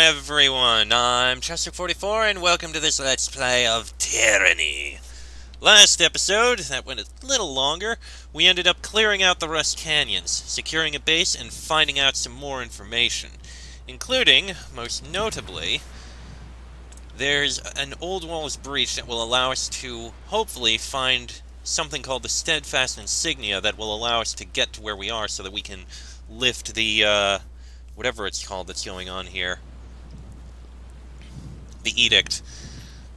everyone, I'm Chester44 and welcome to this Let's Play of Tyranny. Last episode, that went a little longer, we ended up clearing out the Rust Canyons, securing a base, and finding out some more information. Including, most notably, there's an old walls breach that will allow us to, hopefully, find something called the Steadfast Insignia that will allow us to get to where we are so that we can lift the, whatever it's called that's going on here. The Edict.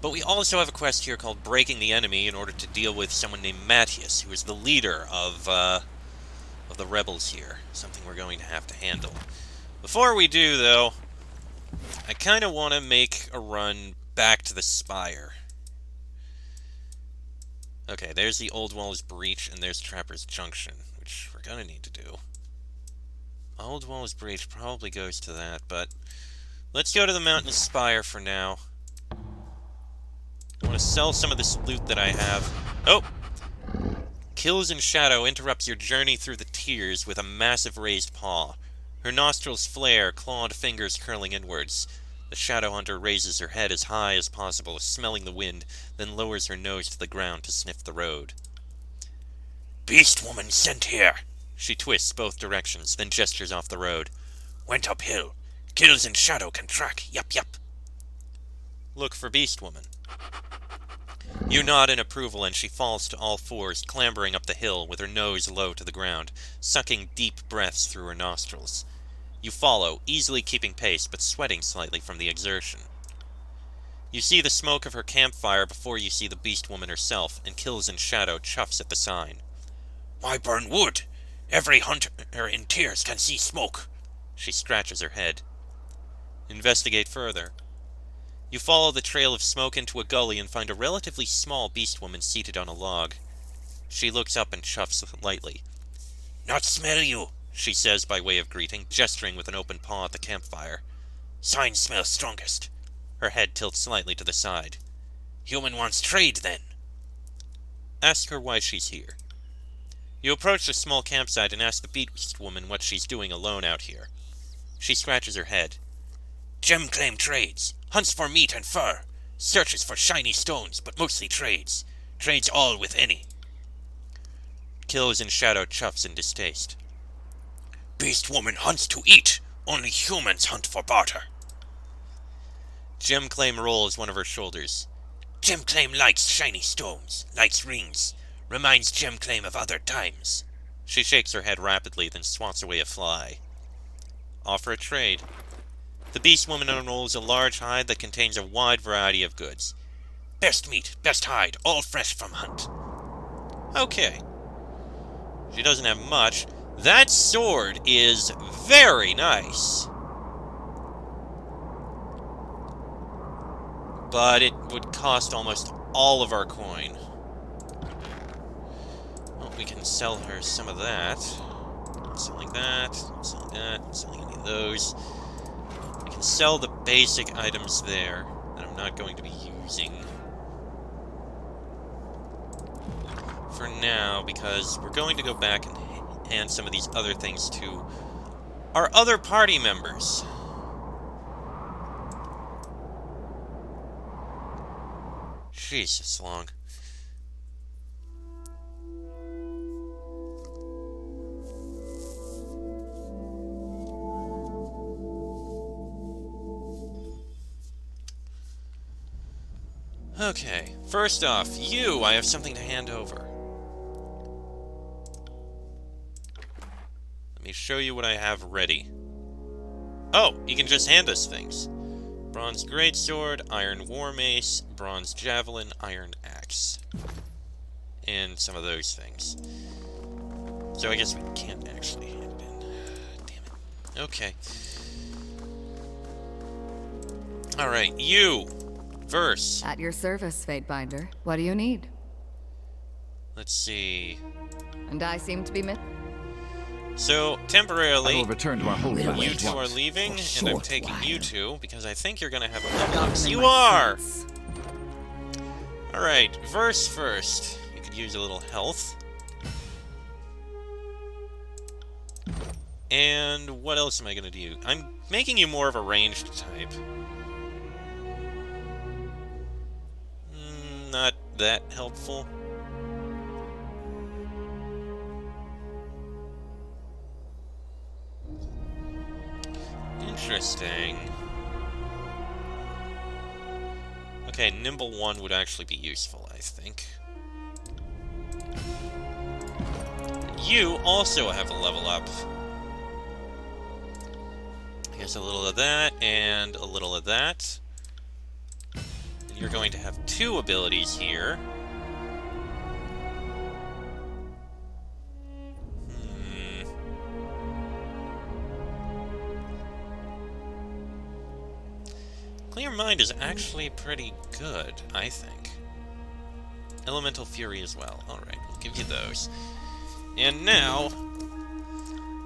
But we also have a quest here called Breaking the Enemy in order to deal with someone named Matthias, who is the leader of the rebels here. Something we're going to have to handle. Before we do, though, I kind of want to make a run back to the Spire. Okay, there's the Old Walls Breach, and there's Trapper's Junction, which we're going to need to do. Old Walls Breach probably goes to that, but let's go to the Mountain Spire for now. I want to sell some of this loot that I have. Oh! Kills in Shadow interrupts your journey through the tears with a massive raised paw. Her nostrils flare, clawed fingers curling inwards. The Shadow Hunter raises her head as high as possible, smelling the wind, then lowers her nose to the ground to sniff the road. "Beast woman sent here!" She twists both directions, then gestures off the road. "Went uphill. Kills in Shadow can track. Yup, yup." Look for Beast Woman. You nod in approval, and she falls to all fours, clambering up the hill with her nose low to the ground, sucking deep breaths through her nostrils. You follow, easily keeping pace, but sweating slightly from the exertion. You see the smoke of her campfire before you see the Beast Woman herself, and Kills in Shadow chuffs at the sign. "Why burn wood? Every hunter in tears can see smoke." She scratches her head. Investigate further. You follow the trail of smoke into a gully and find a relatively small Beast Woman seated on a log. She looks up and chuffs lightly. "Not smell you," she says by way of greeting, gesturing with an open paw at the campfire. "Sign smells strongest." Her head tilts slightly to the side. "Human wants trade, then." Ask her why she's here. You approach the small campsite and ask the Beast Woman what she's doing alone out here. She scratches her head. "Gem claim trades. Hunts for meat and fur. Searches for shiny stones, but mostly trades. Trades all with any." Kills in Shadow chuffs in distaste. "Beast Woman hunts to eat. Only humans hunt for barter." Gem claim rolls one of her shoulders. "Gem claim likes shiny stones. Likes rings. Reminds Gem claim of other times." She shakes her head rapidly, then swats away a fly. Offer a trade. The Beast Woman unrolls a large hide that contains a wide variety of goods. "Best meat, best hide, all fresh from hunt." Okay. She doesn't have much. That sword is very nice. But it would cost almost all of our coin. Well, we can sell her some of that. I'm selling that, I'm selling that, I'm selling any of those. We can sell the basic items there that I'm not going to be using for now, because we're going to go back and hand some of these other things to our other party members. Jeez, it's long. Okay, first off, I have something to hand over. Let me show you what I have ready. Oh, you can just hand us things. Bronze Greatsword, Iron War Mace, Bronze Javelin, Iron Axe. And some of those things. So I guess we can't actually hand it in. Damn it. Okay. Alright, you! Verse. At your service, Fatebinder. What do you need? Let's see. And I seem to be So, temporarily, I will return to our holy you land two are once, leaving, for and I'm short taking while. you two, because I think you're gonna have a box. You are! Alright, verse first. You could use a little health. And what else am I going to do? I'm making you more of a ranged type. Not that helpful. Interesting. Okay, Nimble 1 would actually be useful, I think. You also have a level up. Here's a little of that, and a little of that. And you're going to have 2 abilities here. Clear Mind is actually pretty good, I think. Elemental Fury as well. Alright, we'll give you those. And now,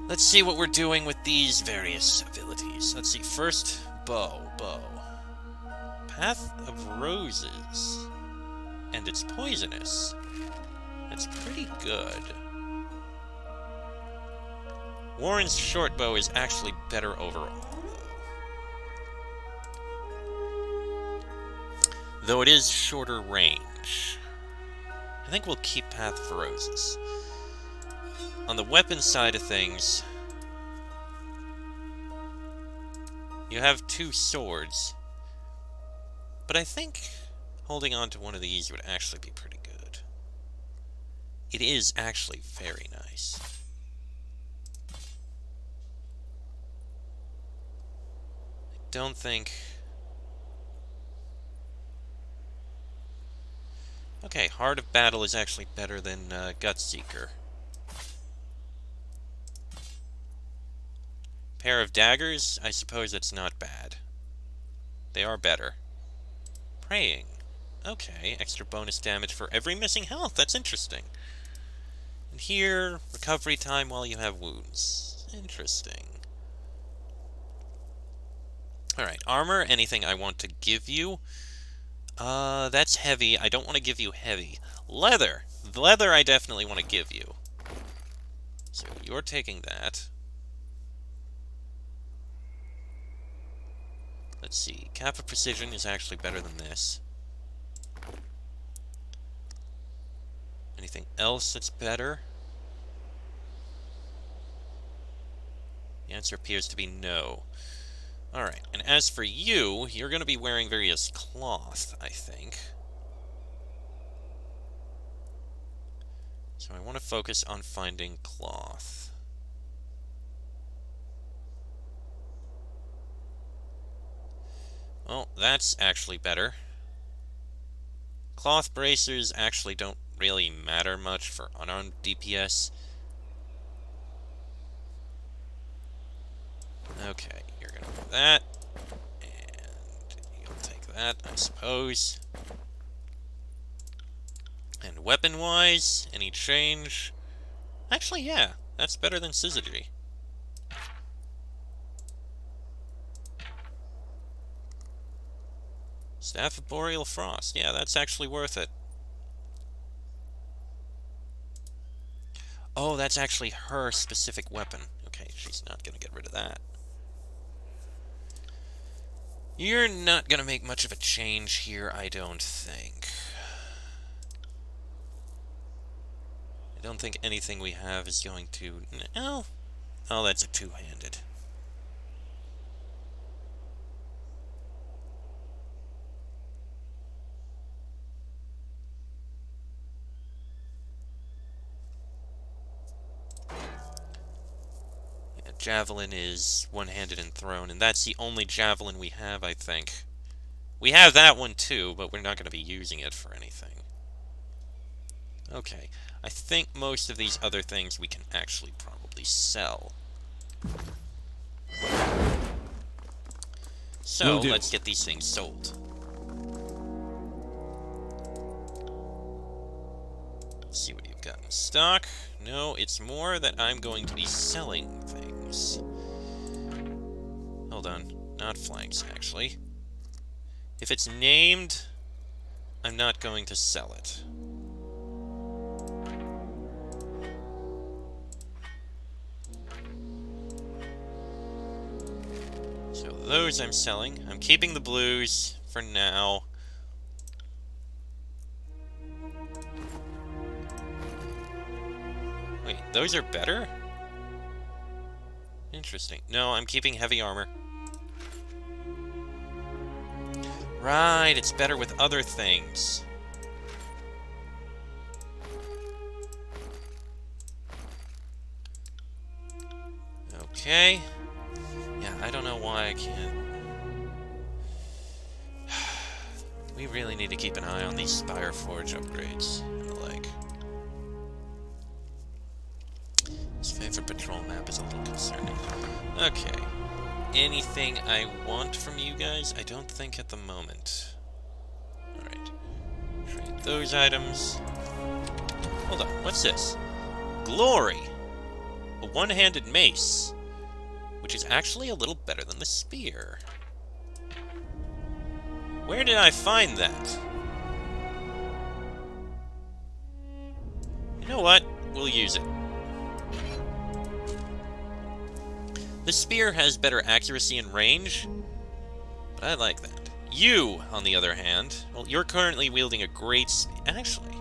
let's see what we're doing with these various abilities. Let's see, first, Bow. Path of Roses. And it's poisonous. That's pretty good. Warren's short bow is actually better overall, though it is shorter range. I think we'll keep Path of Roses. On the weapon side of things, you have 2 swords, but I think holding on to one of these would actually be pretty good. It is actually very nice. I don't think... Okay, Heart of Battle is actually better than Gutseeker. Pair of Daggers, I suppose it's not bad. They are better. Praying. Okay, extra bonus damage for every missing health. That's interesting. And here, recovery time while you have wounds. Interesting. Alright, armor, anything I want to give you. That's heavy. I don't want to give you heavy. Leather. Leather I definitely want to give you. So you're taking that. Let's see. Cap of Precision is actually better than this. Anything else that's better? The answer appears to be no. Alright, and as for you, you're going to be wearing various cloth, I think. So I want to focus on finding cloth. Well, that's actually better. Cloth bracers actually don't really matter much for unarmed DPS. Okay, you're gonna do that. And you'll take that, I suppose. And weapon-wise, any change? Actually, yeah, that's better than Syzygy. Staff of Boreal Frost. Yeah, that's actually worth it. Oh, that's actually her specific weapon. Okay, she's not gonna get rid of that. You're not gonna make much of a change here, I don't think. I don't think anything we have is going to... No. Oh, that's a two-handed. Yeah, javelin is one-handed and thrown, and that's the only javelin we have, I think. We have that one too, but we're not going to be using it for anything. Okay, I think most of these other things we can actually probably sell. So, let's get these things sold. Let's see what you've got in stock. No, it's more that I'm going to be selling things. Hold on, not flanks, actually. If it's named, I'm not going to sell it. those I'm selling. I'm keeping the blues for now. Wait, those are better? Interesting. No, I'm keeping heavy armor. Right, it's better with other things. Okay. Yeah, I don't know why I can't... We really need to keep an eye on these Spire Forge upgrades and the like. This favorite patrol map is a little concerning. Okay. Anything I want from you guys? I don't think at the moment. Alright. Trade those items. Hold on, what's this? Glory! A one-handed mace. Which is actually a little better than the spear. Where did I find that? You know what? We'll use it. The spear has better accuracy and range, but I like that. You, on the other hand, well, you're currently wielding a great actually.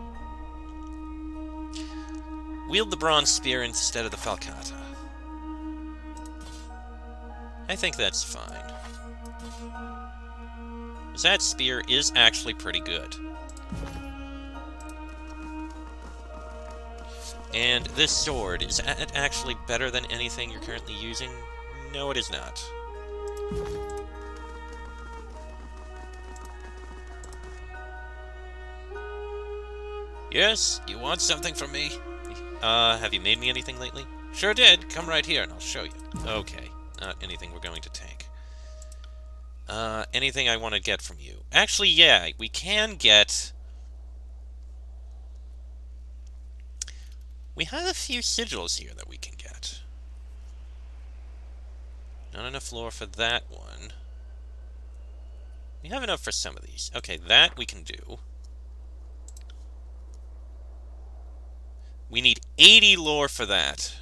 Wield the bronze spear instead of the falcata. I think that's fine. That spear is actually pretty good. And this sword, is it actually better than anything you're currently using? No, it is not. Yes, you want something from me? Have you made me anything lately? Sure did. Come right here and I'll show you. Okay, not anything we're going to take. Anything I want to get from you. Actually, yeah, we can get... We have a few sigils here that we can get. Not enough lore for that one. We have enough for some of these. Okay, that we can do. We need 80 lore for that.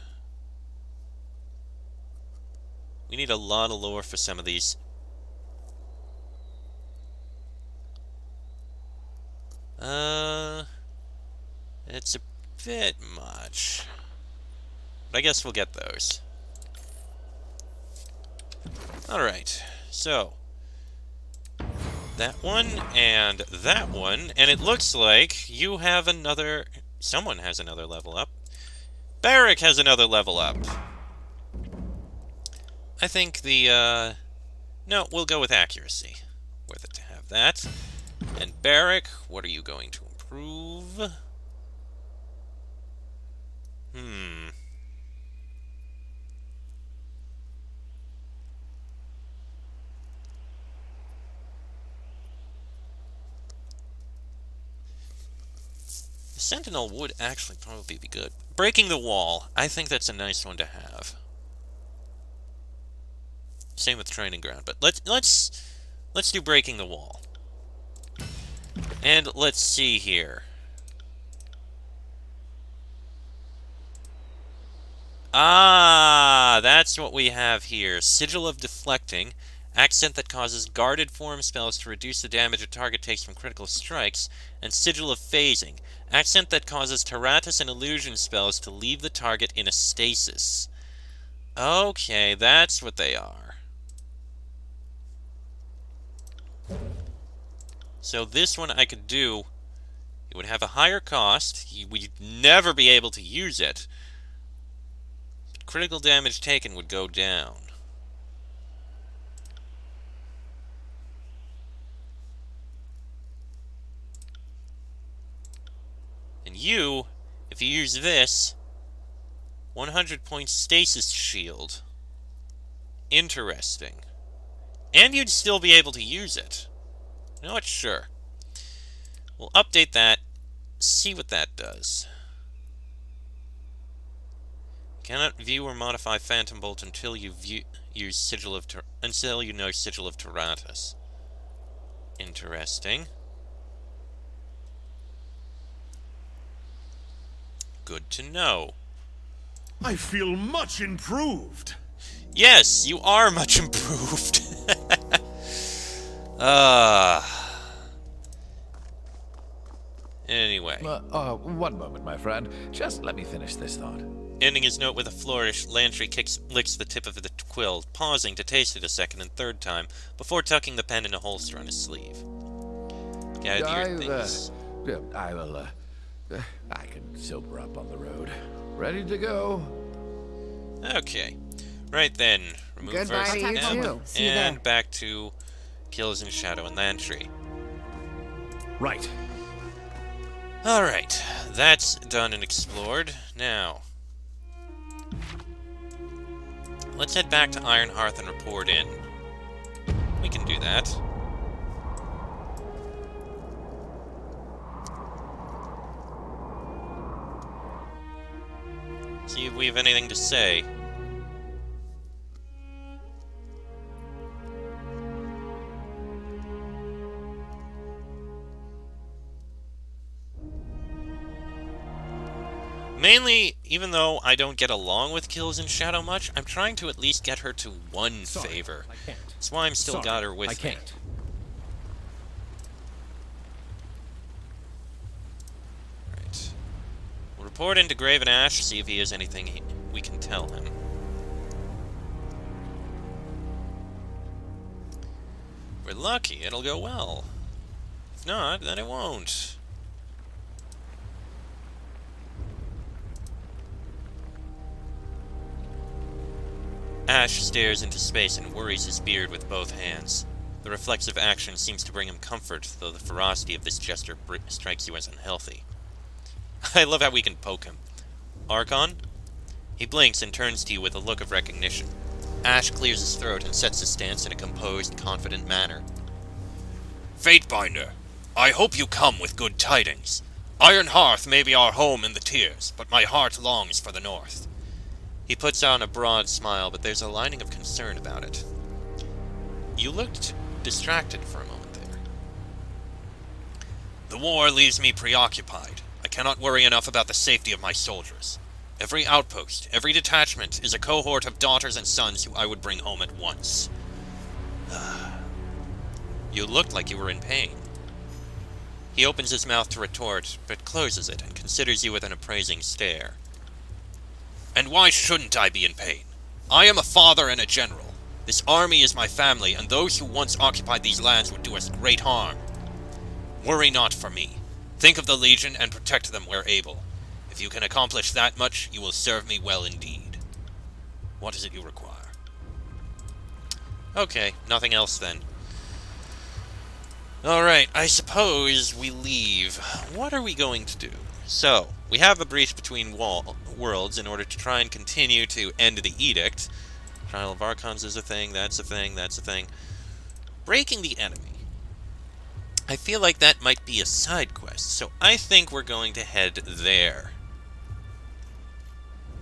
We need a lot of lore for some of these. It's a bit much. But I guess we'll get those. Alright, so that one and that one, and it looks like you have another... Someone has another level up. Barrick has another level up. I think the, no, we'll go with accuracy. Worth it to have that. And Barrick, what are you going to improve? The Sentinel would actually probably be good. Breaking the wall, I think that's a nice one to have. Same with training ground, but let's do breaking the wall. And let's see here. Ah, that's what we have here. Sigil of Deflecting. Accent that causes guarded form spells to reduce the damage a target takes from critical strikes. And Sigil of Phasing. Accent that causes Taratus and illusion spells to leave the target in a stasis. Okay, that's what they are. So this one I could do. It would have a higher cost. We'd never be able to use it. But critical damage taken would go down. And you, if you use this, 100 point stasis shield. Interesting. And you'd still be able to use it. You know what? Sure. We'll update that, see what that does. Cannot view or modify Phantom Bolt until you use Sigil of until you know Sigil of Taratus. Interesting. Good to know. I feel much improved. Yes, you are much improved. Uh, anyway. One moment, my friend. Just let me finish this thought. Ending his note with a flourish, Lantry licks the tip of the quill, pausing to taste it a second and third time, before tucking the pen in a holster on his sleeve. Gather your things. I will, I can sober up on the road. Ready to go. Okay. Right then. Remove Goodbye first to you and, too. See you and there. back to Kills in Shadow and Lantry. Right. Alright. That's done and explored. Now, let's head back to Ironhearth and report in. We can do that. See if we have anything to say. Mainly, even though I don't get along with Kills in Shadow much, I'm trying to at least get her to one favor. I can't. That's why I'm still got her with I me. can't. Right. We'll report into Graven Ashe, see if he has anything we can tell him. If we're lucky, it'll go well. If not, then it won't. Ashe stares into space and worries his beard with both hands. The reflexive action seems to bring him comfort, though the ferocity of this gesture strikes you as unhealthy. I love how we can poke him. Archon? He blinks and turns to you with a look of recognition. Ashe clears his throat and sets his stance in a composed, confident manner. Fatebinder, I hope you come with good tidings. Ironhearth may be our home in the Tears, but my heart longs for the North. He puts on a broad smile, but there's a lining of concern about it. You looked distracted for a moment there. The war leaves me preoccupied. I cannot worry enough about the safety of my soldiers. Every outpost, every detachment is a cohort of daughters and sons who I would bring home at once. You looked like you were in pain. He opens his mouth to retort, but closes it and considers you with an appraising stare. And why shouldn't I be in pain? I am a father and a general. This army is my family, and those who once occupied these lands would do us great harm. Worry not for me. Think of the Legion and protect them where able. If you can accomplish that much, you will serve me well indeed. What is it you require? Okay, nothing else then. Alright, I suppose we leave. What are we going to do? So, we have a breach between worlds in order to try and continue to end the edict. Trial of Archons is a thing, that's a thing, that's a thing. Breaking the enemy. I feel like that might be a side quest, so I think we're going to head there.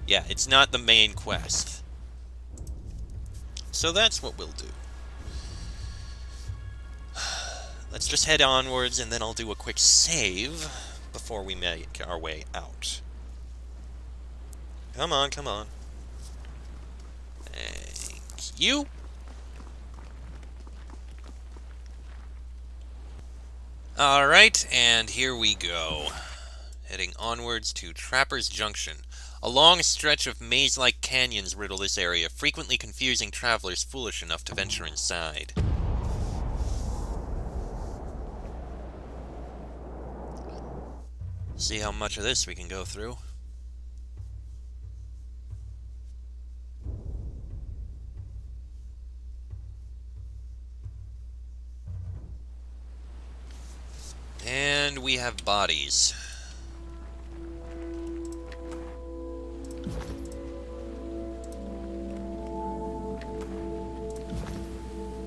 Yeah, it's not the main quest. So that's what we'll do. Let's just head onwards, and then I'll do a quick save before we make our way out. Come on, come on. Thank you. Alright, and here we go. Heading onwards to Trapper's Junction. A long stretch of maze-like canyons riddle this area, frequently confusing travelers foolish enough to venture inside. See how much of this we can go through. And we have bodies.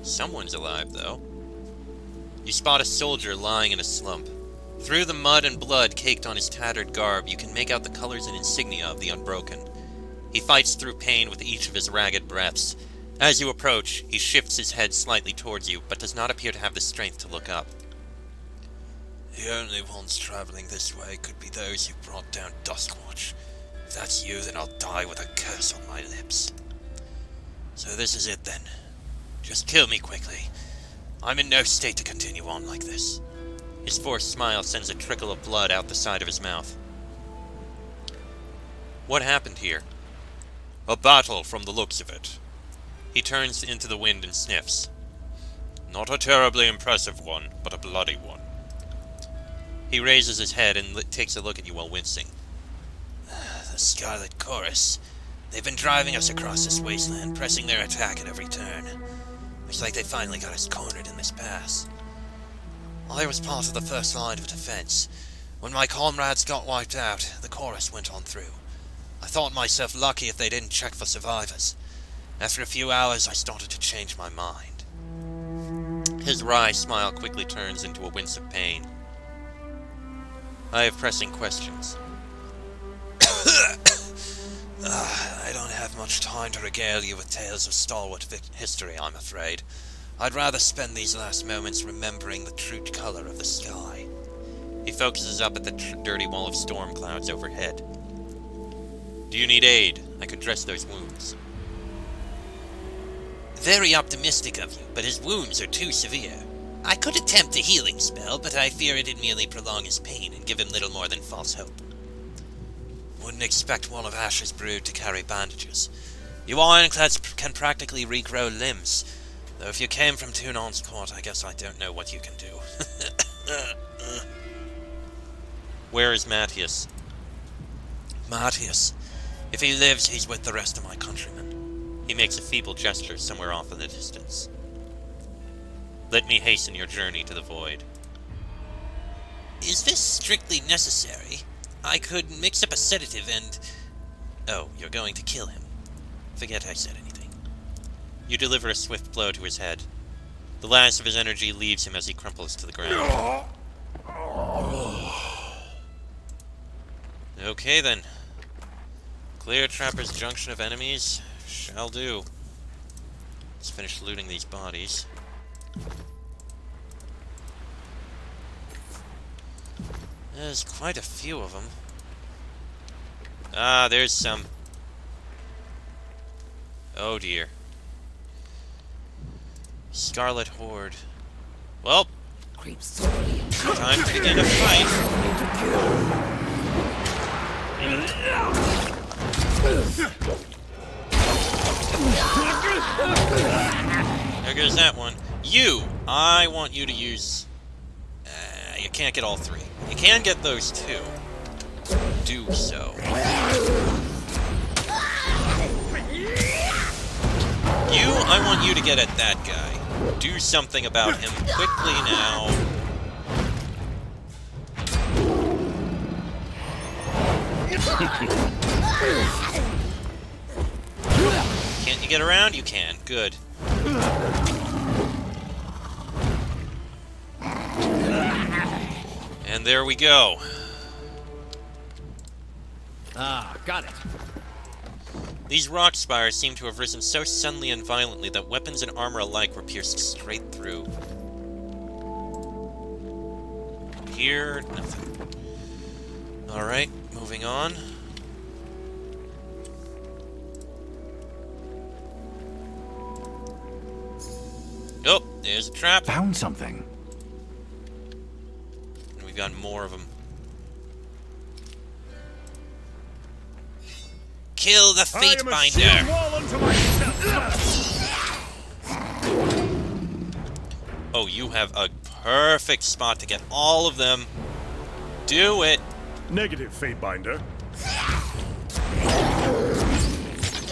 Someone's alive, though. You spot a soldier lying in a slump. Through the mud and blood caked on his tattered garb, you can make out the colors and insignia of the Unbroken. He fights through pain with each of his ragged breaths. As you approach, he shifts his head slightly towards you, but does not appear to have the strength to look up. The only ones traveling this way could be those who brought down Duskwatch. If that's you, then I'll die with a curse on my lips. So this is it then. Just kill me quickly. I'm in no state to continue on like this. His forced smile sends a trickle of blood out the side of his mouth. What happened here? A battle from the looks of it. He turns into the wind and sniffs. Not a terribly impressive one, but a bloody one. He raises his head and takes a look at you while wincing. The Scarlet Chorus. They've been driving us across this wasteland, pressing their attack at every turn. Looks like they finally got us cornered in this pass. I was part of the first line of defense. When my comrades got wiped out, the Chorus went on through. I thought myself lucky if they didn't check for survivors. After a few hours, I started to change my mind. His wry smile quickly turns into a wince of pain. I have pressing questions. I don't have much time to regale you with tales of stalwart history, I'm afraid. I'd rather spend these last moments remembering the true color of the sky. He focuses up at the dirty wall of storm clouds overhead. Do you need aid? I could dress those wounds. Very optimistic of you, but his wounds are too severe. I could attempt a healing spell, but I fear it'd merely prolong his pain and give him little more than false hope. Wouldn't expect one of Ashe's brood to carry bandages. You ironclads can practically regrow limbs, though if you came from Tunon's court, I guess I don't know what you can do. Where is Matthias? Matthias. If he lives, he's with the rest of my countrymen. He makes a feeble gesture somewhere off in the distance. Let me hasten your journey to the void. Is this strictly necessary? I could mix up a sedative and... Oh, you're going to kill him. Forget I said anything. You deliver a swift blow to his head. The last of his energy leaves him as he crumples to the ground. Okay then. Clear Trapper's junction of enemies. Shall do. Let's finish looting these bodies. There's quite a few of them. Ah, there's some. Oh dear. Scarlet Horde. Well, time to begin a fight. There goes that one. You! I want you to use... you can't get all three. You can get those two. Do so. You, I want you to get at that guy. Do something about him quickly now. Can't you get around? You can. Good. And there we go. Ah, got it. These rock spires seem to have risen so suddenly and violently that weapons and armor alike were pierced straight through. Here, nothing. Alright, moving on. Oh, there's a trap. Found something. And we've got more of them. Kill the Fate Binder! Oh, you have a perfect spot to get all of them. Do it! Negative, Fate Binder. Could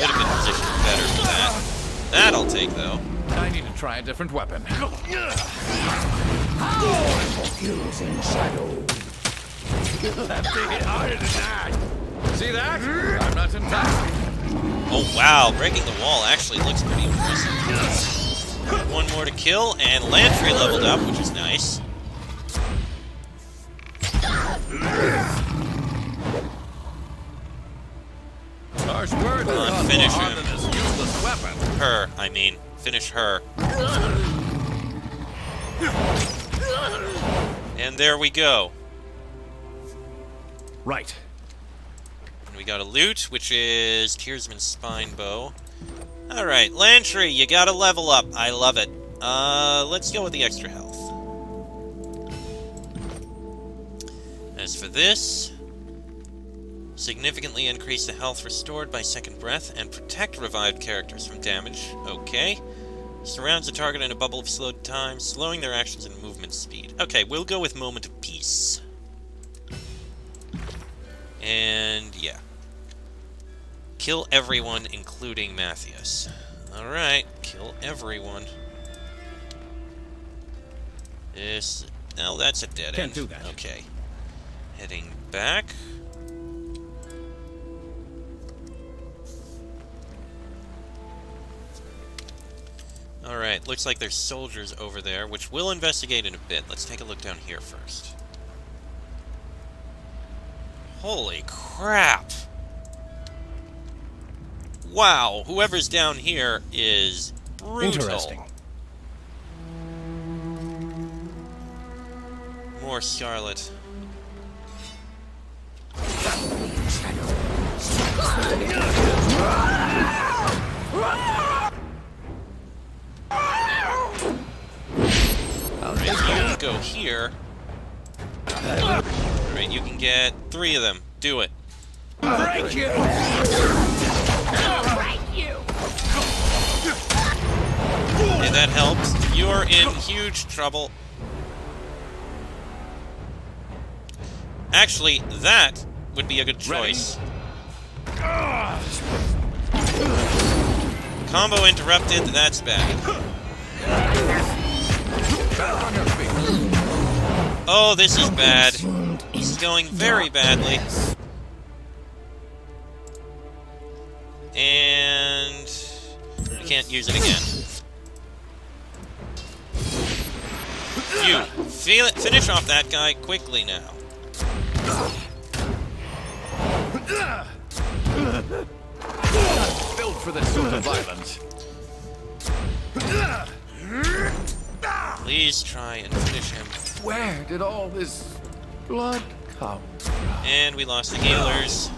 have been positioned better for that. That I'll take, though. I need to try a different weapon. Confusing shadow. That thing hit harder than that. See that? I'm not in time. Oh wow, breaking the wall actually looks pretty impressive. One more to kill, and Lantry leveled up, which is nice. Harsh word. Come on, finish him. Than this useless weapon. Her, I mean. Finish her. And there we go. Right. And we got a loot, which is Tearsman's Spine Bow. Alright, Lantry, you gotta level up. I love it. Let's go with the extra health. As for this, significantly increase the health restored by second breath and protect revived characters from damage. Okay. Surrounds the target in a bubble of slowed time, slowing their actions and movement speed. Okay, we'll go with Moment of Peace. And, yeah. Kill everyone, including Matthias. Alright, kill everyone. This... No, that's a dead end. Can't do that. Okay. Heading back. Alright, looks like there's soldiers over there, which we'll investigate in a bit. Let's take a look down here first. Holy crap! Wow, whoever's down here is brutal. Interesting. More Scarlet. Alright, you go here. Alright, you can get 3 of them. Do it. Break you! Okay, that helps. You're in huge trouble. Actually, that would be a good choice. Combo interrupted, that's bad. Oh, this is bad. This is going very badly. And... we can't use it again. You, finish off that guy quickly now. Built for this sort of violence. Please try and finish him. Where did all this blood come from? And we lost the healers.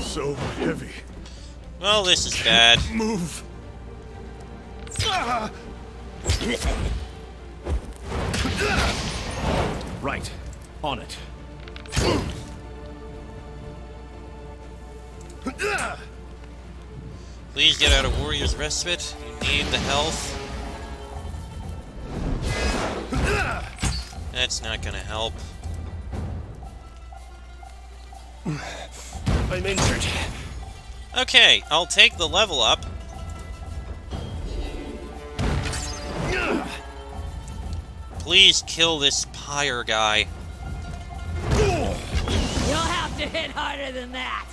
So heavy. Well, this is bad. Move. Right. On it. Please get out of Warrior's Respite. You need the health. That's not gonna help. I'm injured. Okay, I'll take the level up. Please kill this pyre guy. You'll have to hit harder than that.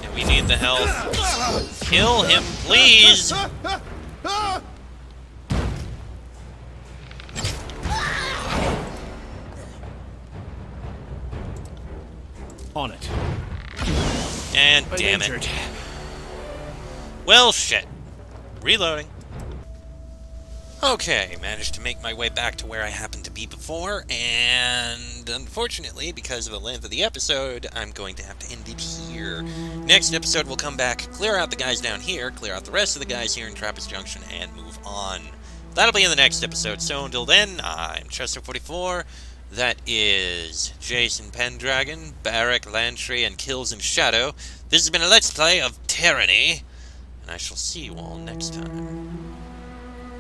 And we need the health. Kill him, please! On it. And I'm damn injured. it. Well, shit. Reloading. Okay, managed to make my way back to where I happened to be before, and unfortunately, because of the length of the episode, I'm going to have to end it here. Next episode, we'll come back, clear out the guys down here, clear out the rest of the guys here in Trappist Junction, and move on. That'll be in the next episode, so until then, I'm Chester44. That is Jason Pendragon, Barrack, Lantry, and Kills in Shadow. This has been a Let's Play of Tyranny, and I shall see you all next time.